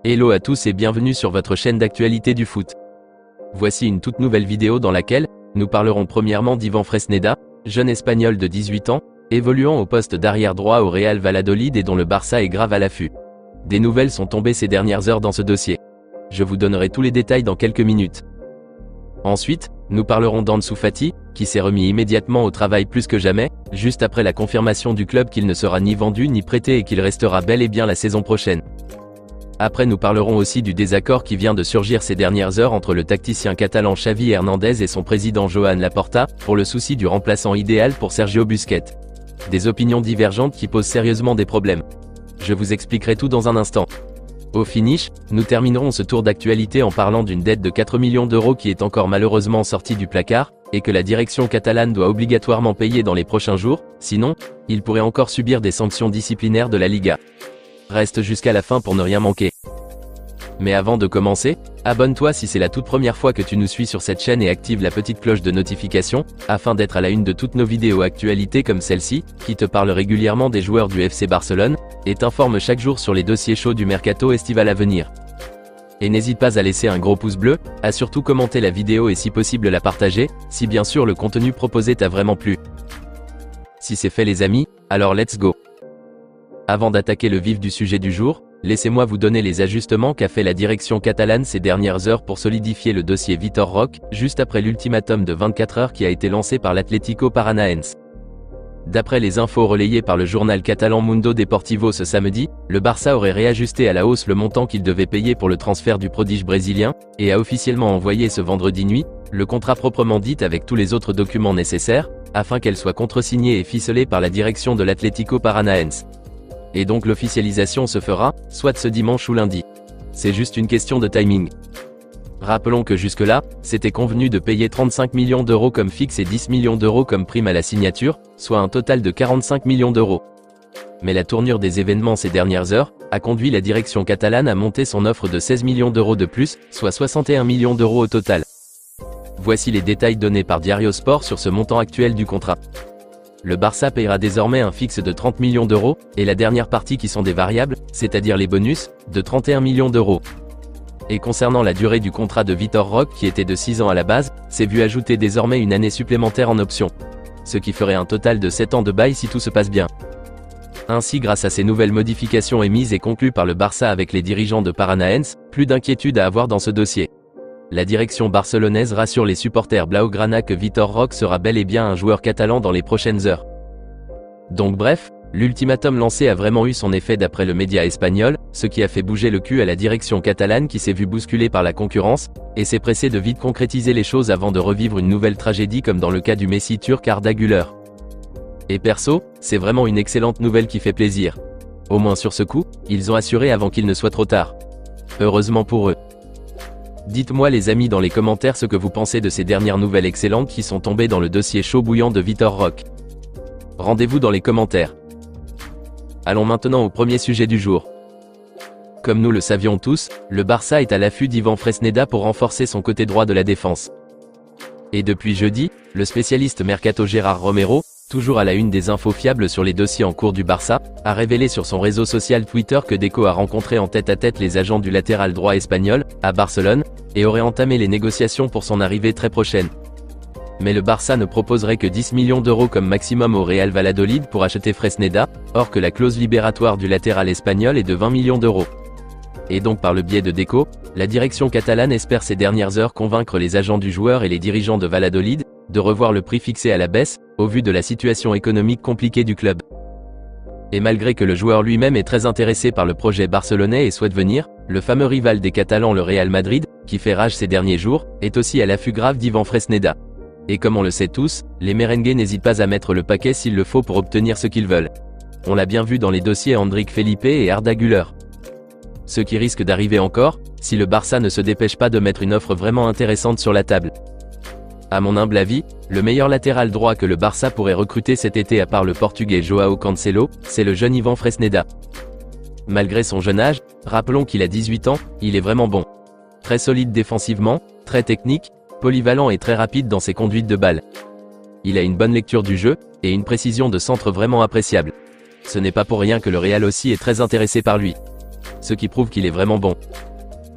Hello à tous et bienvenue sur votre chaîne d'actualité du foot. Voici une toute nouvelle vidéo dans laquelle nous parlerons premièrement d'Ivan Fresneda, jeune espagnol de 18 ans, évoluant au poste d'arrière droit au Real Valladolid et dont le Barça est grave à l'affût. Des nouvelles sont tombées ces dernières heures dans ce dossier. Je vous donnerai tous les détails dans quelques minutes. Ensuite, nous parlerons d'Ansu Fati, qui s'est remis immédiatement au travail plus que jamais, juste après la confirmation du club qu'il ne sera ni vendu ni prêté et qu'il restera bel et bien la saison prochaine. Après nous parlerons aussi du désaccord qui vient de surgir ces dernières heures entre le tacticien catalan Xavi Hernandez et son président Joan Laporta, pour le souci du remplaçant idéal pour Sergio Busquets. Des opinions divergentes qui posent sérieusement des problèmes. Je vous expliquerai tout dans un instant. Au finish, nous terminerons ce tour d'actualité en parlant d'une dette de 4 millions d'euros qui est encore malheureusement sortie du placard, et que la direction catalane doit obligatoirement payer dans les prochains jours, sinon, il pourrait encore subir des sanctions disciplinaires de la Liga. Reste jusqu'à la fin pour ne rien manquer. Mais avant de commencer, abonne-toi si c'est la toute première fois que tu nous suis sur cette chaîne et active la petite cloche de notification, afin d'être à la une de toutes nos vidéos actualités comme celle-ci, qui te parle régulièrement des joueurs du FC Barcelone, et t'informe chaque jour sur les dossiers chauds du mercato estival à venir. Et n'hésite pas à laisser un gros pouce bleu, à surtout commenter la vidéo et si possible la partager, si bien sûr le contenu proposé t'a vraiment plu. Si c'est fait les amis, alors let's go. Avant d'attaquer le vif du sujet du jour, laissez-moi vous donner les ajustements qu'a fait la direction catalane ces dernières heures pour solidifier le dossier Vitor Roque, juste après l'ultimatum de 24 heures qui a été lancé par l'Atlético Paranaense. D'après les infos relayées par le journal catalan Mundo Deportivo ce samedi, le Barça aurait réajusté à la hausse le montant qu'il devait payer pour le transfert du prodige brésilien, et a officiellement envoyé ce vendredi nuit, le contrat proprement dit avec tous les autres documents nécessaires, afin qu'elle soit contresignée et ficelée par la direction de l'Atlético Paranaense. Et donc l'officialisation se fera, soit ce dimanche ou lundi. C'est juste une question de timing. Rappelons que jusque-là, c'était convenu de payer 35 millions d'euros comme fixe et 10 millions d'euros comme prime à la signature, soit un total de 45 millions d'euros. Mais la tournure des événements ces dernières heures, a conduit la direction catalane à monter son offre de 16 millions d'euros de plus, soit 61 millions d'euros au total. Voici les détails donnés par Diario Sport sur ce montant actuel du contrat. Le Barça paiera désormais un fixe de 30 millions d'euros, et la dernière partie qui sont des variables, c'est-à-dire les bonus, de 31 millions d'euros. Et concernant la durée du contrat de Vitor Roque qui était de 6 ans à la base, s'est vu ajouter désormais une année supplémentaire en option. Ce qui ferait un total de 7 ans de bail si tout se passe bien. Ainsi grâce à ces nouvelles modifications émises et conclues par le Barça avec les dirigeants de Paranaense, plus d'inquiétude à avoir dans ce dossier. La direction barcelonaise rassure les supporters blaugrana que Vitor Roque sera bel et bien un joueur catalan dans les prochaines heures. Donc bref, l'ultimatum lancé a vraiment eu son effet d'après le média espagnol, ce qui a fait bouger le cul à la direction catalane qui s'est vue bousculée par la concurrence, et s'est pressée de vite concrétiser les choses avant de revivre une nouvelle tragédie comme dans le cas du Messi turc Arda Güler. Et perso, c'est vraiment une excellente nouvelle qui fait plaisir. Au moins sur ce coup, ils ont assuré avant qu'il ne soit trop tard. Heureusement pour eux. Dites-moi les amis dans les commentaires ce que vous pensez de ces dernières nouvelles excellentes qui sont tombées dans le dossier chaud bouillant de Vitor Roque. Rendez-vous dans les commentaires. Allons maintenant au premier sujet du jour. Comme nous le savions tous, le Barça est à l'affût d'Ivan Fresneda pour renforcer son côté droit de la défense. Et depuis jeudi, le spécialiste mercato Gérard Romero, toujours à la une des infos fiables sur les dossiers en cours du Barça, a révélé sur son réseau social Twitter que Deco a rencontré en tête-à-tête les agents du latéral droit espagnol, à Barcelone, et aurait entamé les négociations pour son arrivée très prochaine. Mais le Barça ne proposerait que 10 millions d'euros comme maximum au Real Valladolid pour acheter Fresneda, or que la clause libératoire du latéral espagnol est de 20 millions d'euros. Et donc par le biais de Deco, la direction catalane espère ces dernières heures convaincre les agents du joueur et les dirigeants de Valladolid, de revoir le prix fixé à la baisse, au vu de la situation économique compliquée du club. Et malgré que le joueur lui-même est très intéressé par le projet barcelonais et souhaite venir, le fameux rival des Catalans le Real Madrid, qui fait rage ces derniers jours, est aussi à l'affût grave d'Ivan Fresneda. Et comme on le sait tous, les merengues n'hésitent pas à mettre le paquet s'il le faut pour obtenir ce qu'ils veulent. On l'a bien vu dans les dossiers Endrick Felipe et Arda Güler. Ce qui risque d'arriver encore, si le Barça ne se dépêche pas de mettre une offre vraiment intéressante sur la table. À mon humble avis, le meilleur latéral droit que le Barça pourrait recruter cet été à part le portugais Joao Cancelo, c'est le jeune Ivan Fresneda. Malgré son jeune âge, rappelons qu'il a 18 ans, il est vraiment bon. Très solide défensivement, très technique, polyvalent et très rapide dans ses conduites de balle. Il a une bonne lecture du jeu, et une précision de centre vraiment appréciable. Ce n'est pas pour rien que le Real aussi est très intéressé par lui. ce qui prouve qu'il est vraiment bon.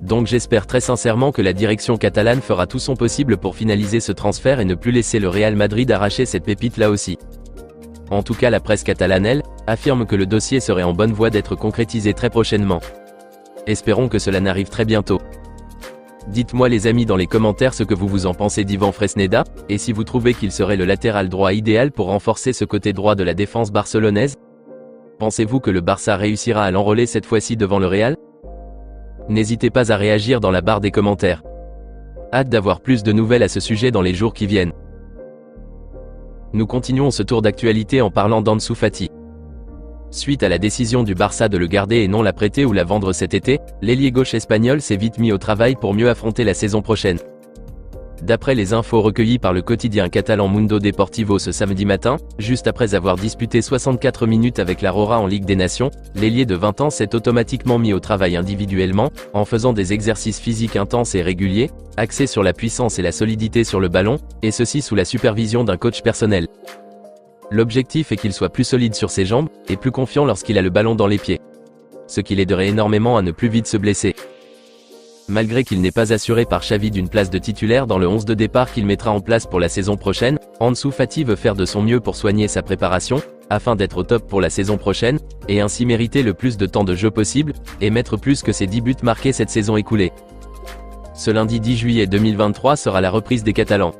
Donc j'espère très sincèrement que la direction catalane fera tout son possible pour finaliser ce transfert et ne plus laisser le Real Madrid arracher cette pépite là aussi. En tout cas la presse catalane, elle, affirme que le dossier serait en bonne voie d'être concrétisé très prochainement. Espérons que cela n'arrive très bientôt. Dites-moi les amis dans les commentaires ce que vous en pensez d'Ivan Fresneda, et si vous trouvez qu'il serait le latéral droit idéal pour renforcer ce côté droit de la défense barcelonaise. Pensez-vous que le Barça réussira à l'enrôler cette fois-ci devant le Real? N'hésitez pas à réagir dans la barre des commentaires. Hâte d'avoir plus de nouvelles à ce sujet dans les jours qui viennent. Nous continuons ce tour d'actualité en parlant d'Ansu Fati. Suite à la décision du Barça de le garder et non la prêter ou la vendre cet été, l'ailier gauche espagnol s'est vite mis au travail pour mieux affronter la saison prochaine. D'après les infos recueillies par le quotidien catalan Mundo Deportivo ce samedi matin, juste après avoir disputé 64 minutes avec la Rora en Ligue des Nations, l'ailier de 20 ans s'est automatiquement mis au travail individuellement, en faisant des exercices physiques intenses et réguliers, axés sur la puissance et la solidité sur le ballon, et ceci sous la supervision d'un coach personnel. L'objectif est qu'il soit plus solide sur ses jambes, et plus confiant lorsqu'il a le ballon dans les pieds. Ce qui l'aiderait énormément à ne plus vite se blesser. Malgré qu'il n'est pas assuré par Xavi d'une place de titulaire dans le 11 de départ qu'il mettra en place pour la saison prochaine, Ansu Fati veut faire de son mieux pour soigner sa préparation, afin d'être au top pour la saison prochaine, et ainsi mériter le plus de temps de jeu possible, et mettre plus que ses 10 buts marqués cette saison écoulée. Ce lundi 10 juillet 2023 sera la reprise des Catalans.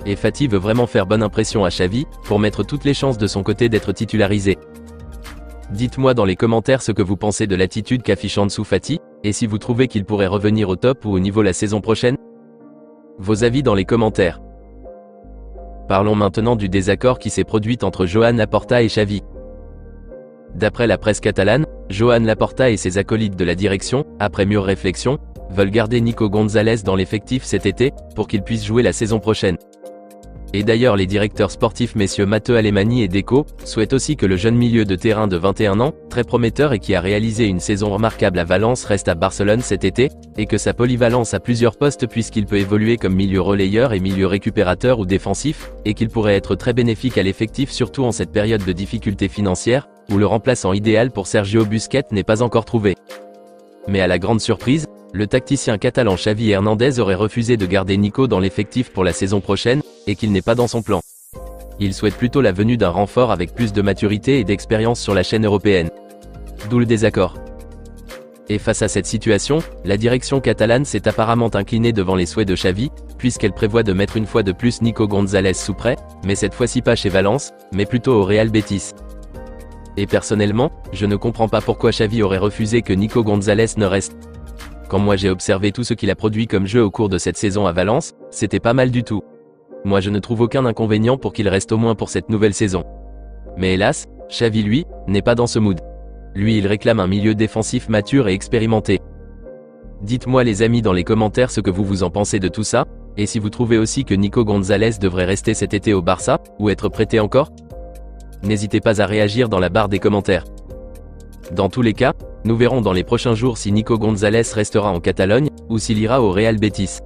Et Fati veut vraiment faire bonne impression à Xavi, pour mettre toutes les chances de son côté d'être titularisé. Dites-moi dans les commentaires ce que vous pensez de l'attitude qu'affiche Ansu Fati, et si vous trouvez qu'il pourrait revenir au top ou au niveau la saison prochaine. Vos avis dans les commentaires. Parlons maintenant du désaccord qui s'est produit entre Joan Laporta et Xavi. D'après la presse catalane, Joan Laporta et ses acolytes de la direction, après mûre réflexion, veulent garder Nico González dans l'effectif cet été, pour qu'il puisse jouer la saison prochaine. Et d'ailleurs les directeurs sportifs messieurs Matteo Alemany et Deco, souhaitent aussi que le jeune milieu de terrain de 21 ans, très prometteur et qui a réalisé une saison remarquable à Valence reste à Barcelone cet été, et que sa polyvalence à plusieurs postes puisqu'il peut évoluer comme milieu relayeur et milieu récupérateur ou défensif, et qu'il pourrait être très bénéfique à l'effectif surtout en cette période de difficultés financières, où le remplaçant idéal pour Sergio Busquets n'est pas encore trouvé. Mais à la grande surprise, le tacticien catalan Xavi Hernandez aurait refusé de garder Nico dans l'effectif pour la saison prochaine, et qu'il n'est pas dans son plan. Il souhaite plutôt la venue d'un renfort avec plus de maturité et d'expérience sur la scène européenne. D'où le désaccord. Et face à cette situation, la direction catalane s'est apparemment inclinée devant les souhaits de Xavi, puisqu'elle prévoit de mettre une fois de plus Nico González sous prêt, mais cette fois-ci pas chez Valence, mais plutôt au Real Betis. Et personnellement, je ne comprends pas pourquoi Xavi aurait refusé que Nico González ne reste. Quand moi j'ai observé tout ce qu'il a produit comme jeu au cours de cette saison à Valence, c'était pas mal du tout. Moi je ne trouve aucun inconvénient pour qu'il reste au moins pour cette nouvelle saison. Mais hélas, Xavi lui, n'est pas dans ce mood. Lui il réclame un milieu défensif mature et expérimenté. Dites-moi les amis dans les commentaires ce que vous en pensez de tout ça, et si vous trouvez aussi que Nico González devrait rester cet été au Barça, ou être prêté encore. N'hésitez pas à réagir dans la barre des commentaires. Dans tous les cas, nous verrons dans les prochains jours si Nico González restera en Catalogne, ou s'il ira au Real Betis.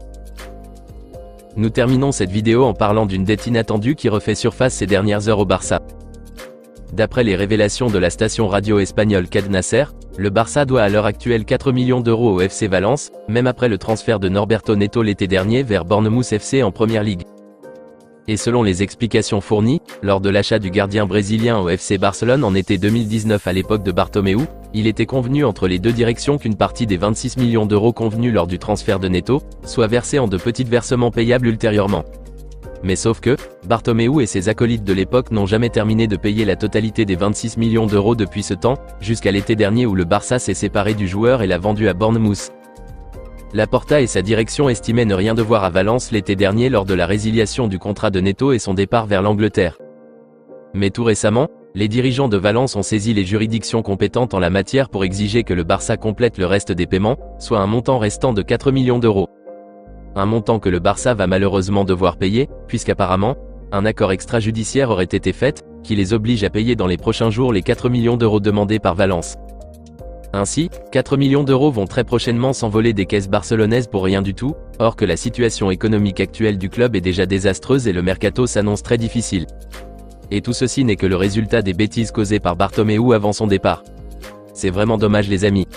Nous terminons cette vidéo en parlant d'une dette inattendue qui refait surface ces dernières heures au Barça. D'après les révélations de la station radio espagnole Cadena Ser, le Barça doit à l'heure actuelle 4 millions d'euros au FC Valence, même après le transfert de Norberto Neto l'été dernier vers Bournemouth FC en Première Ligue. Et selon les explications fournies, lors de l'achat du gardien brésilien au FC Barcelone en été 2019 à l'époque de Bartomeu, il était convenu entre les deux directions qu'une partie des 26 millions d'euros convenus lors du transfert de Neto, soit versée en de petits versements payables ultérieurement. Mais sauf que, Bartomeu et ses acolytes de l'époque n'ont jamais terminé de payer la totalité des 26 millions d'euros depuis ce temps, jusqu'à l'été dernier où le Barça s'est séparé du joueur et l'a vendu à Bournemouth. Laporta et sa direction estimaient ne rien devoir à Valence l'été dernier lors de la résiliation du contrat de Neto et son départ vers l'Angleterre. Mais tout récemment, les dirigeants de Valence ont saisi les juridictions compétentes en la matière pour exiger que le Barça complète le reste des paiements, soit un montant restant de 4 millions d'euros. Un montant que le Barça va malheureusement devoir payer, puisqu'apparemment, un accord extrajudiciaire aurait été fait, qui les oblige à payer dans les prochains jours les 4 millions d'euros demandés par Valence. Ainsi, 4 millions d'euros vont très prochainement s'envoler des caisses barcelonaises pour rien du tout, or que la situation économique actuelle du club est déjà désastreuse et le mercato s'annonce très difficile. Et tout ceci n'est que le résultat des bêtises causées par Bartomeu avant son départ. C'est vraiment dommage les amis.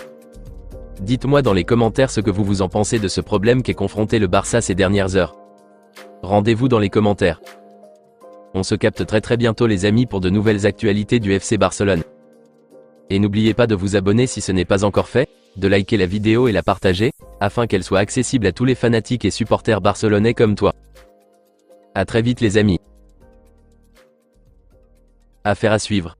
Dites-moi dans les commentaires ce que vous en pensez de ce problème qu'est confronté le Barça ces dernières heures. Rendez-vous dans les commentaires. On se capte très bientôt les amis pour de nouvelles actualités du FC Barcelone. Et n'oubliez pas de vous abonner si ce n'est pas encore fait, de liker la vidéo et la partager, afin qu'elle soit accessible à tous les fanatiques et supporters barcelonais comme toi. À très vite les amis. Affaire à suivre.